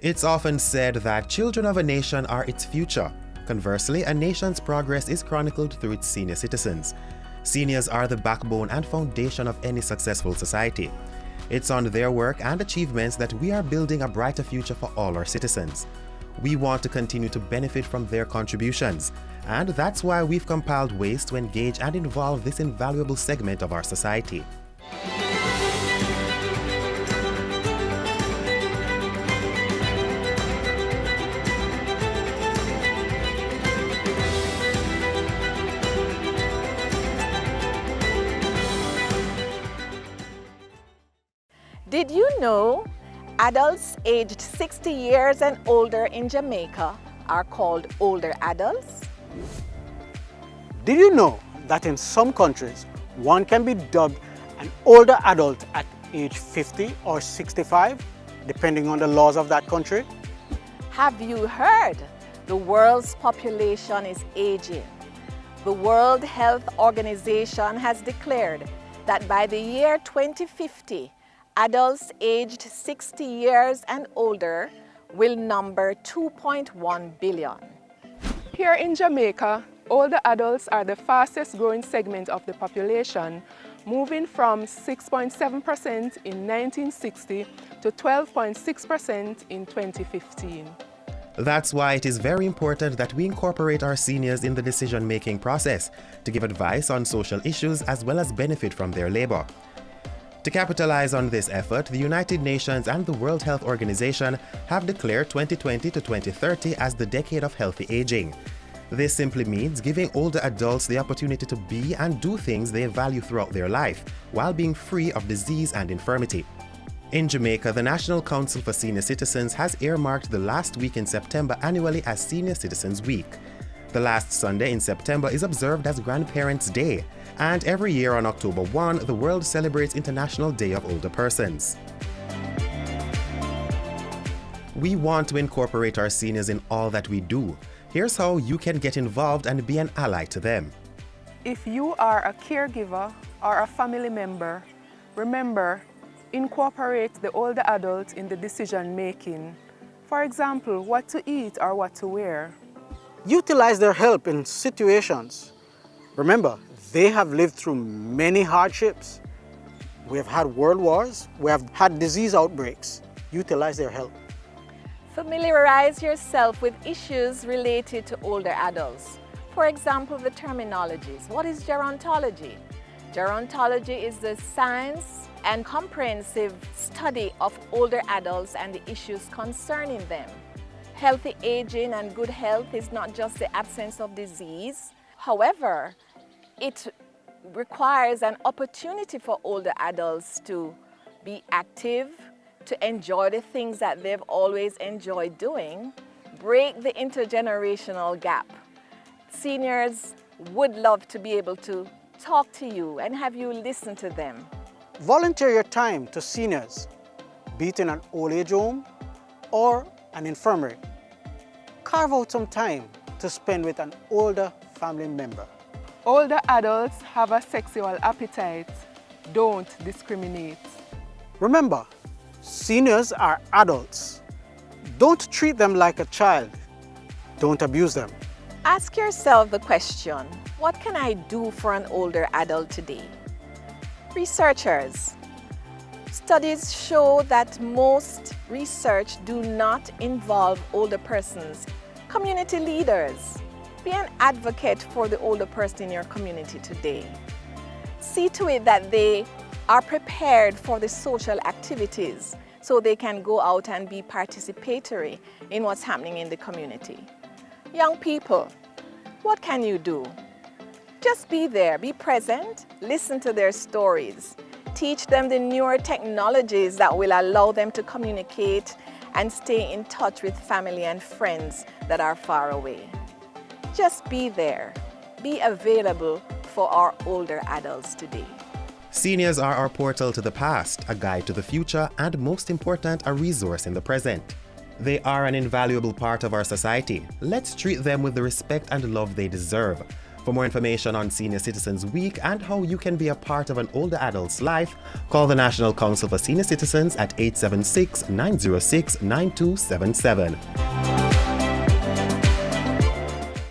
It's often said that children of a nation are its future. Conversely, a nation's progress is chronicled through its senior citizens. Seniors are the backbone and foundation of any successful society. It's on their work and achievements that we are building a brighter future for all our citizens. We want to continue to benefit from their contributions, and that's why we've compiled ways to engage and involve this invaluable segment of our society. Did you know adults aged 60 years and older in Jamaica are called older adults? Did you know that in some countries, one can be dubbed an older adult at age 50 or 65, depending on the laws of that country? Have you heard? The world's population is aging. The World Health Organization has declared that by the year 2050, adults aged 60 years and older will number 2.1 billion. Here in Jamaica, older adults are the fastest growing segment of the population, moving from 6.7% in 1960 to 12.6% in 2015. That's why it is very important that we incorporate our seniors in the decision-making process to give advice on social issues as well as benefit from their labor. To capitalize on this effort, the United Nations and the World Health Organization have declared 2020 to 2030 as the decade of healthy aging. This simply means giving older adults the opportunity to be and do things they value throughout their life, while being free of disease and infirmity. In Jamaica, the National Council for Senior Citizens has earmarked the last week in September annually as Senior Citizens Week. The last Sunday in September is observed as Grandparents' Day, and every year on October 1, the world celebrates International Day of Older Persons. We want to incorporate our seniors in all that we do. Here's how you can get involved and be an ally to them. If you are a caregiver or a family member, remember, incorporate the older adult in the decision making. For example, what to eat or what to wear. Utilize their help in situations. Remember, they have lived through many hardships. We have had world wars, we have had disease outbreaks. Utilize their help. Familiarize yourself with issues related to older adults. For example, the terminologies. What is gerontology? Gerontology is the science and comprehensive study of older adults and the issues concerning them. Healthy aging and good health is not just the absence of disease. However, it requires an opportunity for older adults to be active, to enjoy the things that they've always enjoyed doing, break the intergenerational gap. Seniors would love to be able to talk to you and have you listen to them. Volunteer your time to seniors, be it in an old age home or an infirmary. Carve out some time to spend with an older family member. Older adults have a sexual appetite. Don't discriminate. Remember, seniors are adults. Don't treat them like a child. Don't abuse them. Ask yourself the question, what can I do for an older adult today? Researchers. Studies show that most research do not involve older persons. Community leaders. Be an advocate for the older person in your community today. See to it that they are prepared for the social activities so they can go out and be participatory in what's happening in the community. Young people, what can you do? Just be there, be present, listen to their stories. Teach them the newer technologies that will allow them to communicate and stay in touch with family and friends that are far away. Just be there. Be available for our older adults today. Seniors are our portal to the past, a guide to the future, and most important, a resource in the present. They are an invaluable part of our society. Let's treat them with the respect and love they deserve. For more information on Senior Citizens Week and how you can be a part of an older adult's life, call the National Council for Senior Citizens at 876-906-9277.